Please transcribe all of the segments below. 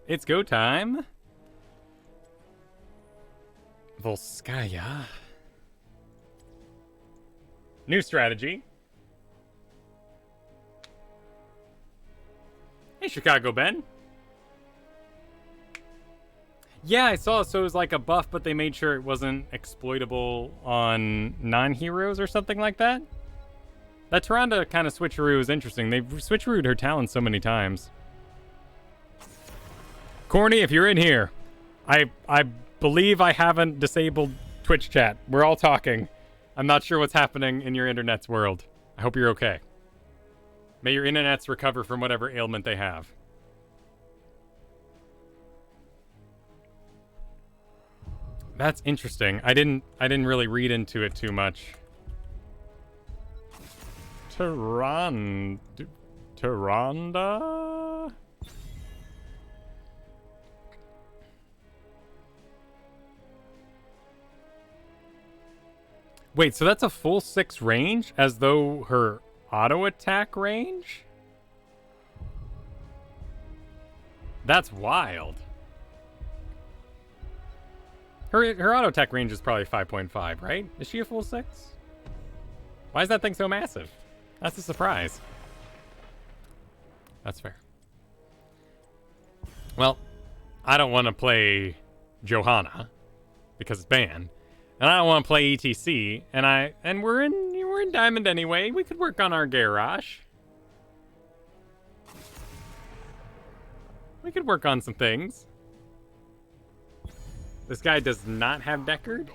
It's go time. Volskaya. New strategy. Hey, Chicago Ben. Yeah, I saw. So it was like a buff, but they made sure it wasn't exploitable on non-heroes or something like that. That Tyrande kind of switcheroo is interesting. They've switcherooed her talents so many times. Corny, if you're in here, I believe I haven't disabled Twitch chat. We're all talking. I'm not sure what's happening in your internet's world. I hope you're okay. May your internets recover from whatever ailment they have. That's interesting. I didn't really read into it too much. Tyrande? Wait, so that's a full 6 range, as though her auto attack range? That's wild. Her auto attack range is probably 5.5, right? Is she a full 6? Why is that thing so massive? That's a surprise. That's fair. Well, I don't want to play Johanna because it's banned. And I don't want to play ETC, and we're in Diamond anyway. We could work on our Garrosh. We could work on some things. This guy does not have Deckard.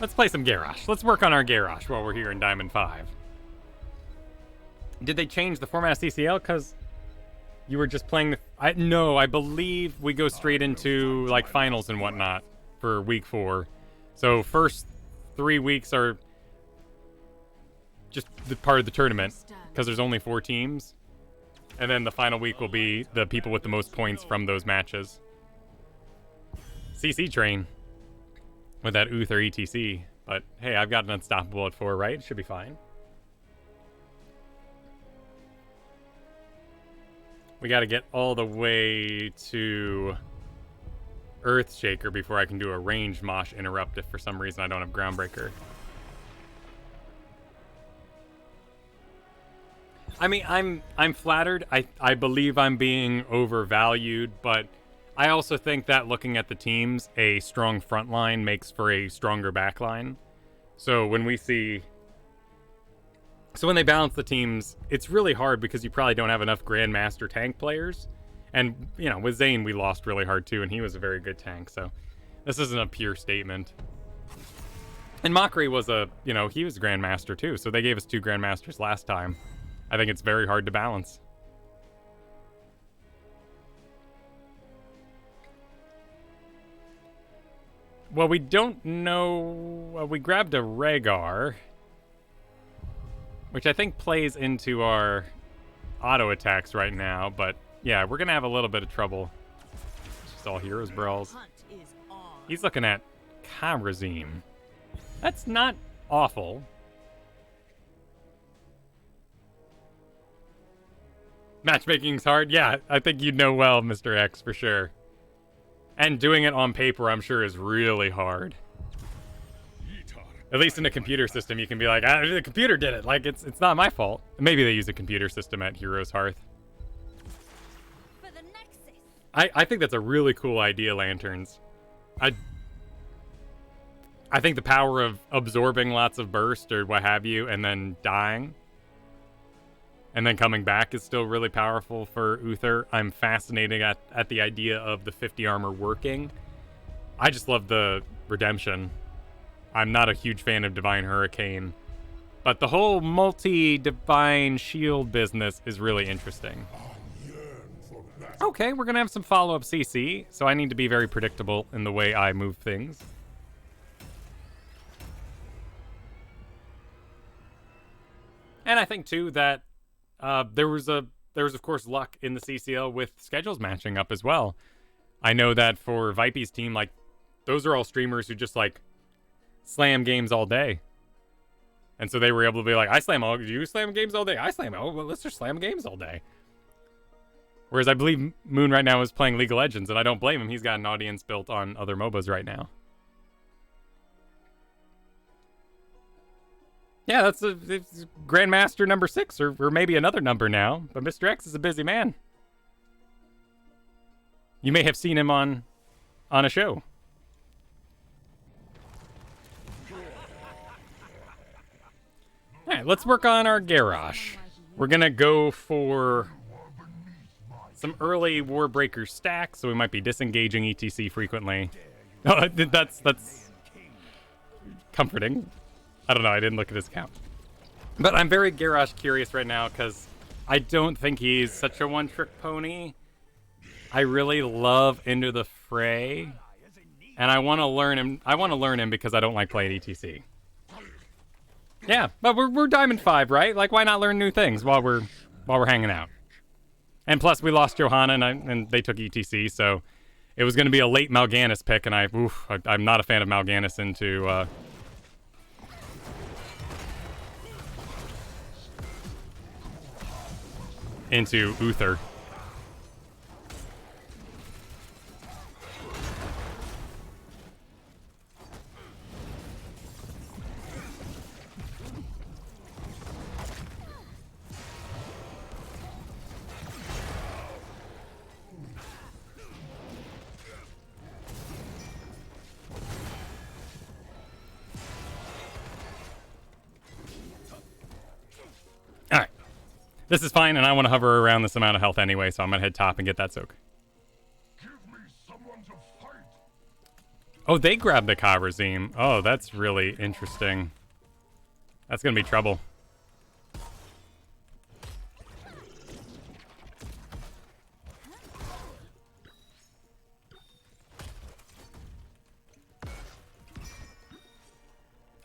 Let's play some Garrosh. Let's work on our Garrosh while we're here in Diamond 5. Did they change the format of CCL? Because you were just playing the... No, I believe we go straight into, like, finals and whatnot for week 4. So first 3 weeks are just the part of the tournament, because there's only 4 teams. And then the final week will be the people with the most points from those matches. CC train. With that Uther ETC. But, hey, I've got an Unstoppable at 4, right? Should be fine. We gotta get all the way to Earthshaker before I can do a ranged Mosh Interrupt if for some reason I don't have Groundbreaker. I mean, I'm flattered. I believe I'm being overvalued, but I also think that looking at the teams, a strong front line makes for a stronger back line. So when we see... So when they balance the teams, it's really hard because you probably don't have enough Grandmaster tank players. And, you know, with Zane, we lost really hard too, and he was a very good tank, so this isn't a pure statement. And Mockery was a, you know, he was a Grandmaster too, so they gave us 2 Grandmasters last time. I think it's very hard to balance. Well, we don't know... Well, we grabbed a Rhaegar, which I think plays into our auto attacks right now, but yeah, we're going to have a little bit of trouble. It's just all Heroes Brawls. He's looking at Kharazim. That's not awful. Matchmaking's hard? Yeah, I think you'd know well, Mr. X, for sure. And doing it on paper, I'm sure, is really hard. At least in a computer system, you can be like, the computer did it. Like, it's not my fault. Maybe they use a computer system at Heroes Hearth. I think that's a really cool idea, Lanterns. I think the power of absorbing lots of burst or what have you, and then dying, and then coming back is still really powerful for Uther. I'm fascinated at the idea of the 50 armor working. I just love the redemption. I'm not a huge fan of Divine Hurricane, but the whole multi-Divine Shield business is really interesting. Okay, we're going to have some follow-up CC, so I need to be very predictable in the way I move things. And I think, too, that there was a there's of course luck in the CCL with schedules matching up as well. I know that for Vipey's team, like, those are all streamers who just, like, slam games all day. And so they were able to be like, you slam games all day? I slam, well, let's just slam games all day. Whereas I believe Moon right now is playing League of Legends, and I don't blame him. He's got an audience built on other MOBAs right now. Yeah, it's Grandmaster number 6, or maybe another number now. But Mr. X is a busy man. You may have seen him on a show. All right, let's work on our Garrosh. We're going to go for some early Warbreaker stacks, so we might be disengaging ETC frequently. Oh, that's comforting. I don't know, I didn't look at his count. But I'm very Garrosh curious right now, because I don't think he's such a one-trick pony. I really love Into the Fray, and I want to learn him. I want to learn him because I don't like playing ETC. Yeah, but we're Diamond 5, right? Like, why not learn new things while we're hanging out? And plus, we lost Johanna, and they took ETC, so it was going to be a late Mal'Ganis pick, and I'm not a fan of Mal'Ganis into Uther. Alright. This is fine, and I want to hover around this amount of health anyway, so I'm going to head top and get that soak. Give me someone to fight. Oh, they grabbed the Kavrazim. Oh, that's really interesting. That's going to be trouble.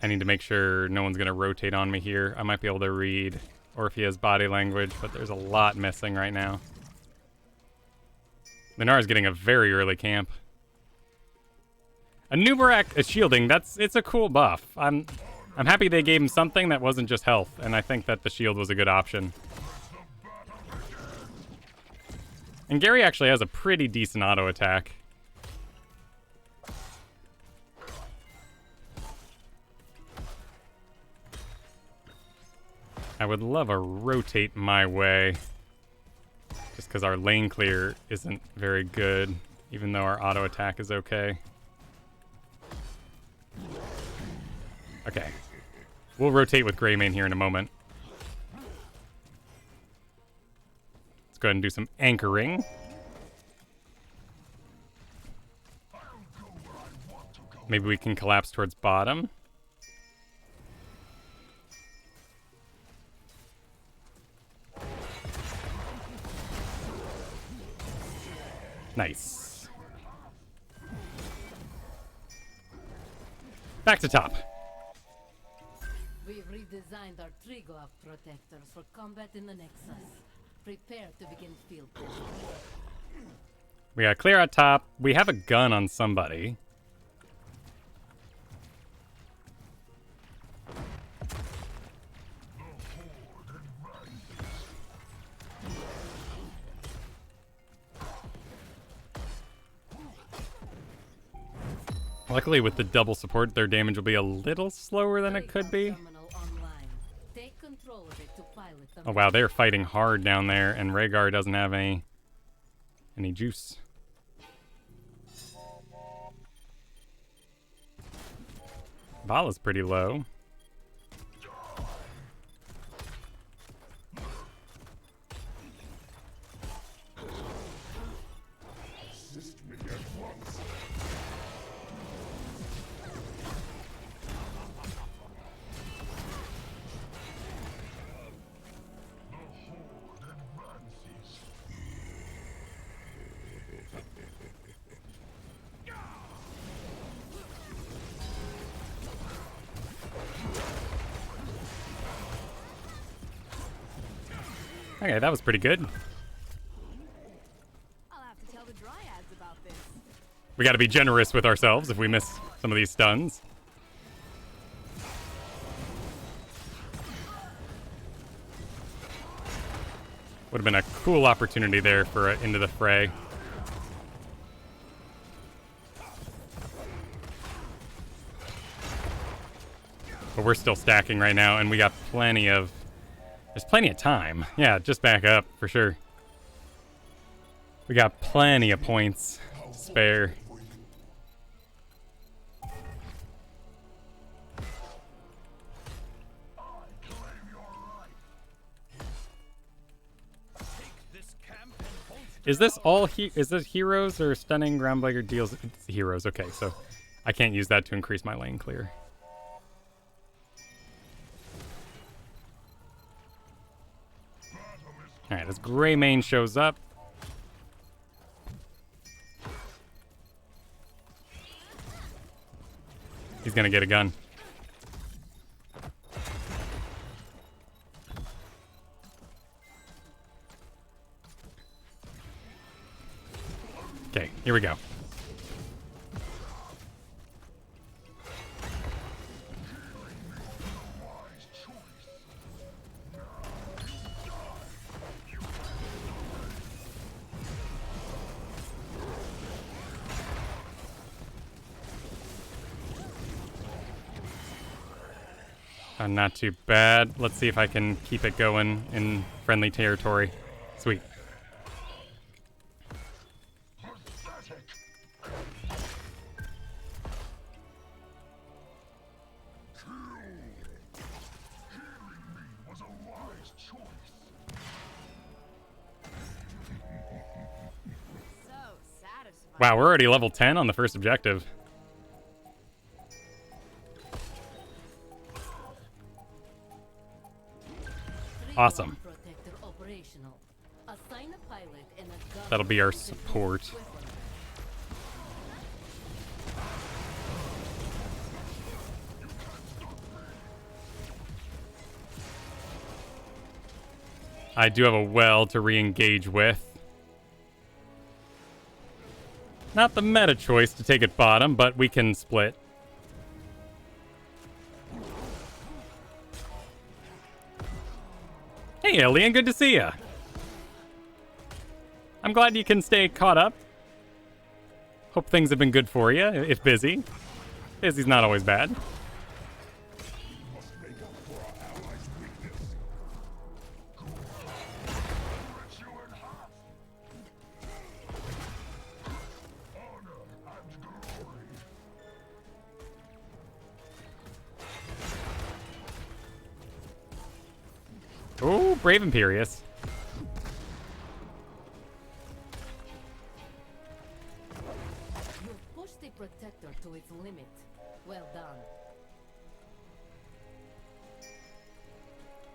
I need to make sure no one's going to rotate on me here. I might be able to read Orphea's body language, but there's a lot missing right now. Minara's getting a very early camp. A Nubarak is shielding. It's a cool buff. I'm happy they gave him something that wasn't just health, and I think that the shield was a good option. And Gary actually has a pretty decent auto attack. I would love a rotate my way, just because our lane clear isn't very good, even though our auto attack is okay. Okay. We'll rotate with Greymane here in a moment. Let's go ahead and do some anchoring. Maybe we can collapse towards bottom. Nice. Back to top. We've redesigned our Triglav protectors for combat in the Nexus. Prepare to begin field push. We got clear out top. We have a gun on somebody. Luckily, with the double support, their damage will be a little slower than it could be. Take control of it to pilot them. Oh wow, they're fighting hard down there, and Rhaegar doesn't have any juice. Bala's pretty low. Okay, that was pretty good. I'll have to tell the dryads about this. We gotta be generous with ourselves if we miss some of these stuns. Would have been a cool opportunity there for Into the Fray. But we're still stacking right now, and we got plenty of... There's plenty of time. Yeah, just back up, for sure. We got plenty of points to spare. Is this all is this heroes or stunning groundbreaker deals? It's heroes, okay, so I can't use that to increase my lane clear. Alright, as Greymane shows up. He's gonna get a gun. Okay, here we go. Not too bad. Let's see if I can keep it going in friendly territory. Sweet. Wow, we're already level 10 on the first objective. Awesome. That'll be our support. I do have a well to re-engage with. Not the meta choice to take it bottom, but we can split. Hey, Alien, good to see ya. I'm glad you can stay caught up. Hope things have been good for you, if busy. Busy's not always bad. Oh, Brave Imperious. You've pushed the protector to its limit. Well done.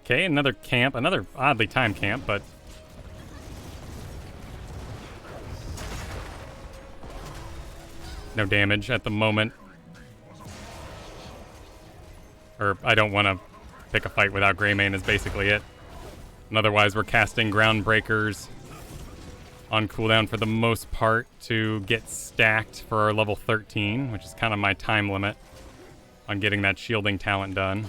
Okay, another camp, another oddly timed camp, but no damage at the moment. Or I don't want to pick a fight without Greymane is basically it. And otherwise, we're casting Groundbreakers on cooldown for the most part to get stacked for our level 13, which is kind of my time limit on getting that shielding talent done.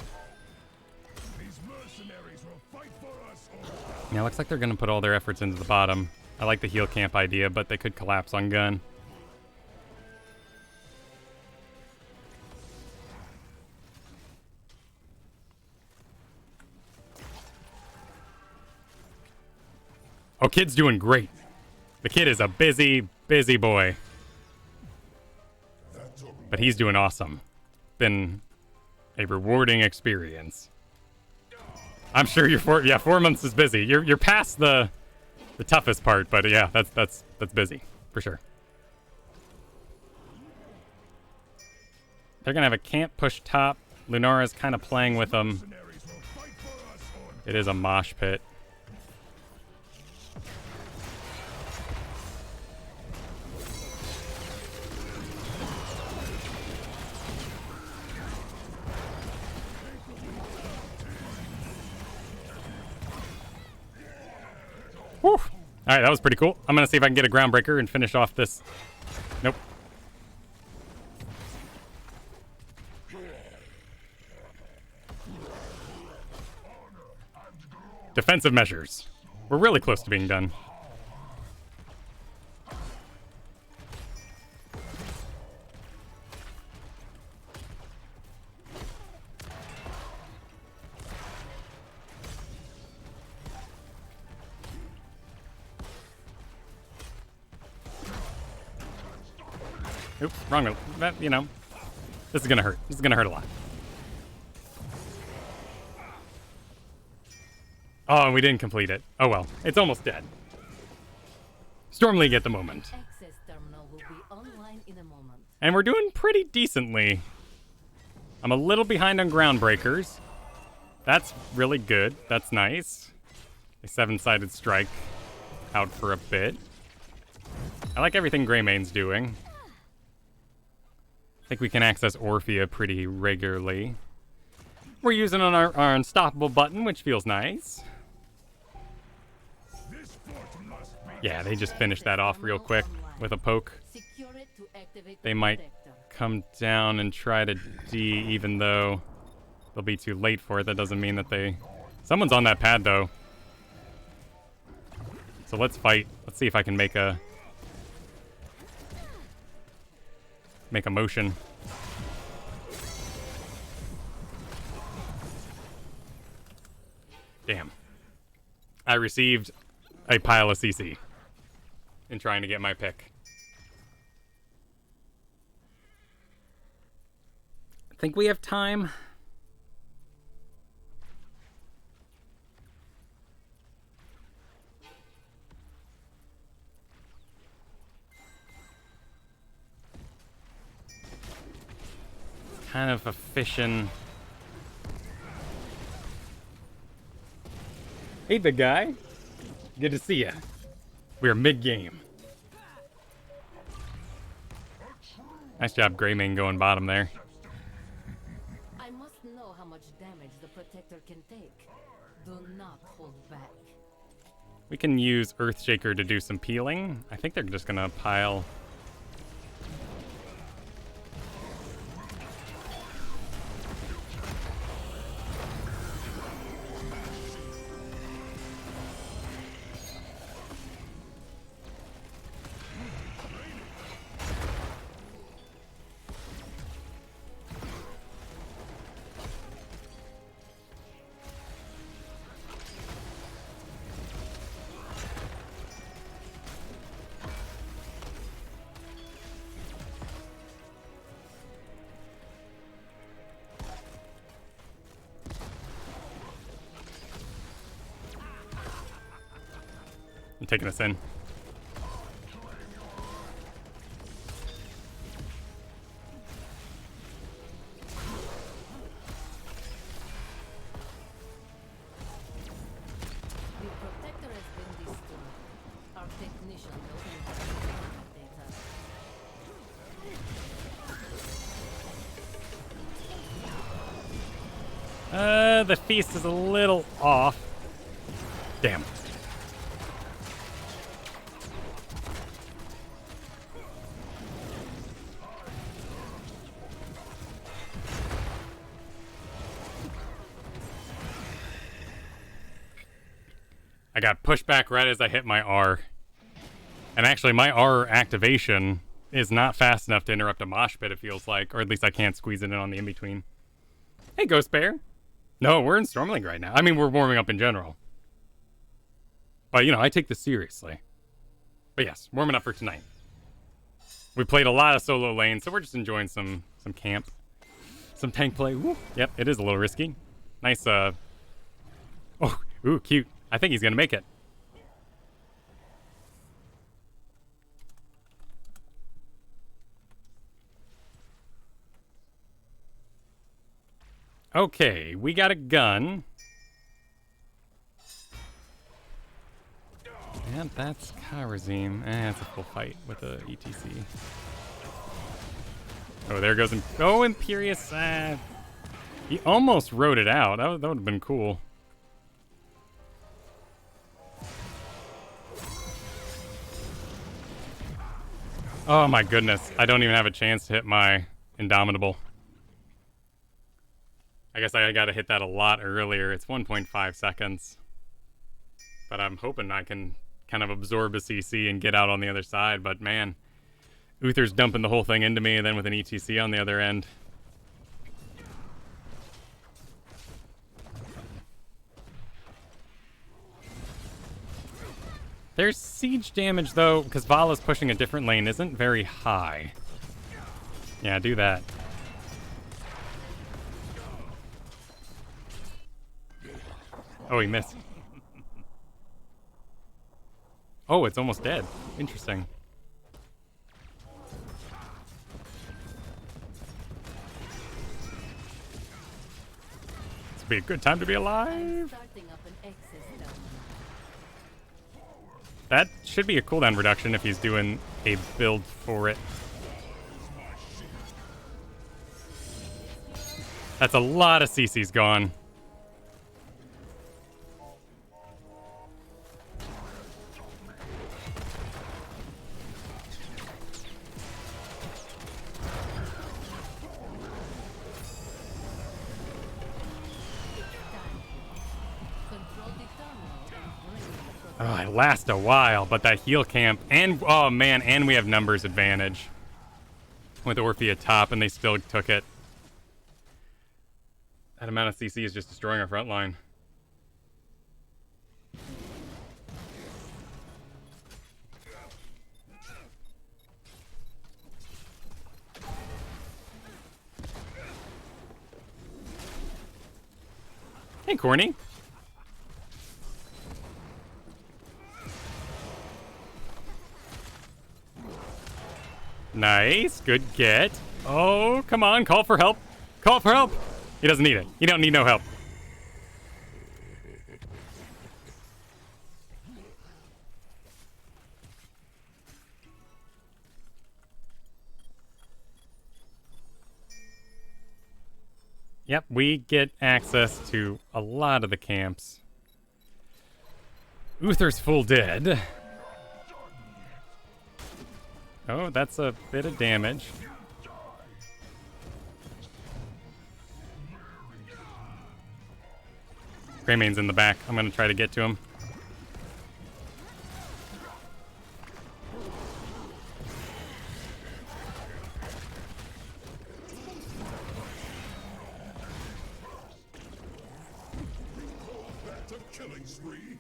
Yeah, looks like they're going to put all their efforts into the bottom. I like the heal camp idea, but they could collapse on gun. Oh, kid's doing great. The kid is a busy, busy boy. But he's doing awesome. Been a rewarding experience. I'm sure you're 4 months is busy. You're past the toughest part, but yeah, that's busy for sure. They're gonna have a camp push top. Lunara's kind of playing with them. It is a mosh pit. Whew. All right, that was pretty cool. I'm gonna see if I can get a groundbreaker and finish off this. Nope. Defensive measures. We're really close to being done. Oops, wrong one. That, you know, this is gonna hurt. This is gonna hurt a lot. Oh, and we didn't complete it. Oh well, it's almost dead. Storm League at the moment. Access terminal will be online in a moment. And we're doing pretty decently. I'm a little behind on groundbreakers. That's really good. That's nice. A 7-sided strike out for a bit. I like everything Greymane's doing. I think we can access Orphea pretty regularly. We're using our unstoppable button, which feels nice. Yeah, they just finished that off real quick with a poke. Secure it to activate They the might protector. come down and try to D, even though they'll be too late for it. That doesn't mean that they... Someone's on that pad, though. So let's fight. Let's see if I can make a motion. Damn. I received a pile of CC in trying to get my pick. I think we have time. Kind of a fishing. Hey, big guy. Good to see ya. We're mid-game. Nice job, Greymane, going bottom there. I must know how much damage the protector can take. Do not hold back. We can use Earthshaker to do some peeling. I think they're just gonna pile. I'm taking us in. The protector has been destroyed. Our technician will update us. The feast is a little off. Damn. I got pushed back right as I hit my R. And actually, my R activation is not fast enough to interrupt a mosh pit, it feels like. Or at least I can't squeeze it in on the in-between. Hey, Ghost Bear. No, we're in Storm League right now. I mean, we're warming up in general. But, you know, I take this seriously. But yes, warming up for tonight. We played a lot of solo lanes, so we're just enjoying some camp. Some tank play. Woo. Yep, it is a little risky. Nice, Oh, ooh, cute. I think he's gonna make it. Okay, we got a gun. And that's Kharazim. It's a full fight with a ETC. Oh, there goes... Imperious. He almost wrote it out. That would have been cool. Oh my goodness. I don't even have a chance to hit my Indomitable. I guess I gotta hit that a lot earlier. It's 1.5 seconds. But I'm hoping I can kind of absorb a CC and get out on the other side. But man, Uther's dumping the whole thing into me and then with an ETC on the other end. There's siege damage, though, because Vala's pushing a different lane isn't very high. Yeah, do that. Oh, he missed. Oh, it's almost dead. Interesting. This would be a good time to be alive. That should be a cooldown reduction if he's doing a build for it. That's a lot of CC's gone. Oh, it lasts a while, but that heal camp, and oh man, and we have numbers advantage with Orphea top, and they still took it. That amount of CC is just destroying our front line. Hey, Corny. Nice. Good get. Oh, come on. Call for help. Call for help. He doesn't need it. You don't need no help. Yep, we get access to a lot of the camps. Uther's full dead. Oh, that's a bit of damage. Greymane's in the back. I'm gonna try to get to him. That's a killing spree.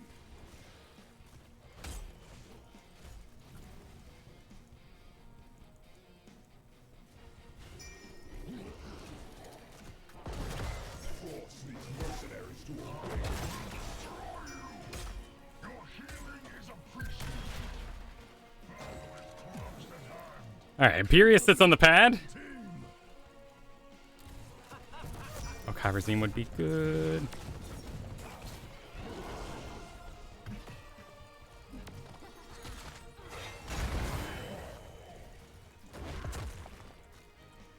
Alright, Imperius sits on the pad. Oh, Kyrazine would be good.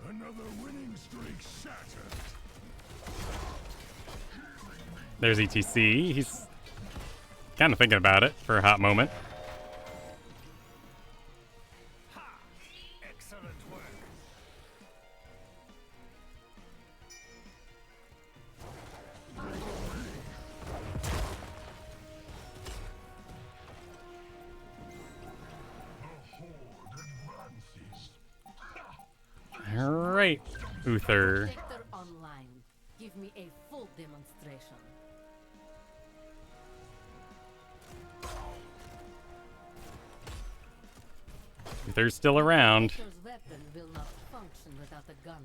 Another winning streak shattered. There's ETC. He's kind of thinking about it for a hot moment. Excellent work. Alright, Uther. Protector online. Give me a full demonstration. Uther's still around. Protector's weapon will not function without a gunner.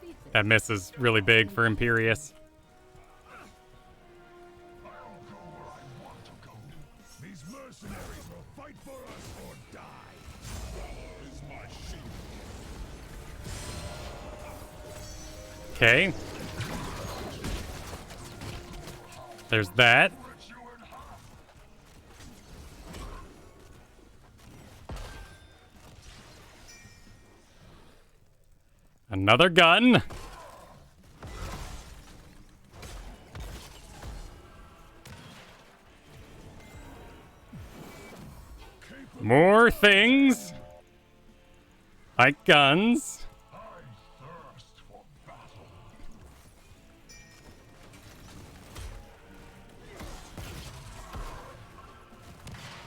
defeated. That miss is really big for Imperius. I'll go where I want to go. These mercenaries will fight for us or die. Valor is my shield. Okay. There's that. Another gun. More things. Like guns. I thirst for battle.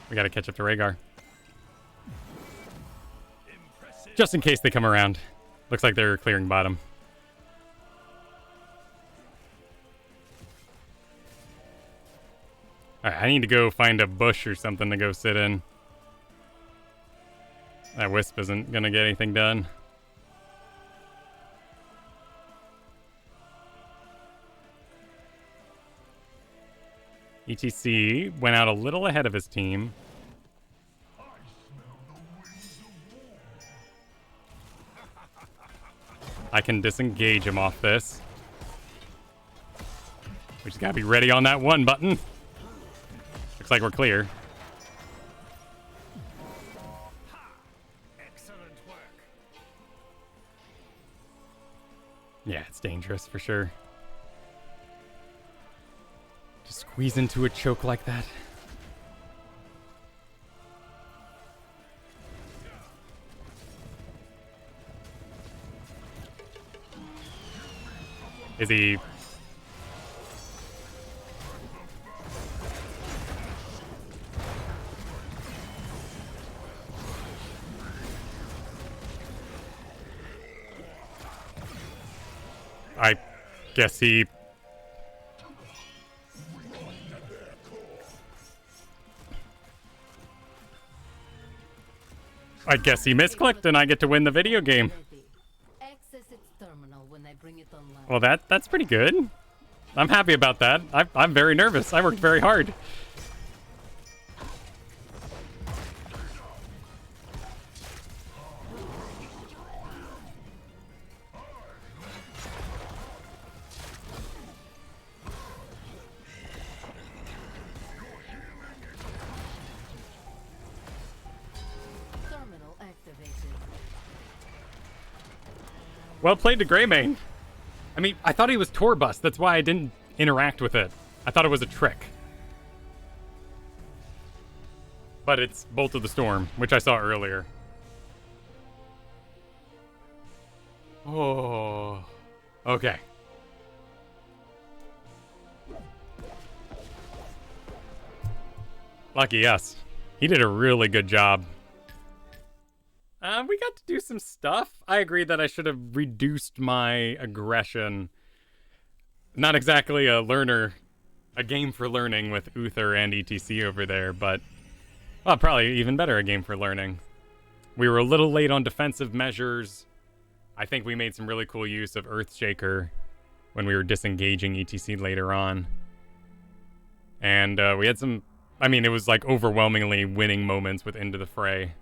We gotta catch up to Rhaegar. Just in case they come around. Looks like they're clearing bottom. Alright, I need to go find a bush or something to go sit in. That wisp isn't gonna get anything done. ETC went out a little ahead of his team. I can disengage him off this. We just gotta be ready on that one button. Looks like we're clear. Excellent work. Yeah, it's dangerous for sure. To squeeze into a choke like that. Is he... I guess he... I guess he misclicked and I get to win the video game. Access its terminal when I bring it online. Well, that's pretty good. I'm happy about that. I'm very nervous. I worked very hard. Terminal activated. Well played to Greymane. I mean, I thought he was Torbus. That's why I didn't interact with it. I thought it was a trick. But it's Bolt of the Storm, which I saw earlier. Oh. Okay. Lucky us. He did a really good job. We got to do some stuff. I agree that I should have reduced my aggression. Not exactly a game for learning with Uther and ETC over there, but well, probably even better a game for learning. We were a little late on defensive measures. I think we made some really cool use of Earthshaker when we were disengaging ETC later on. And we had some, I mean, it was like overwhelmingly winning moments with Into the Fray.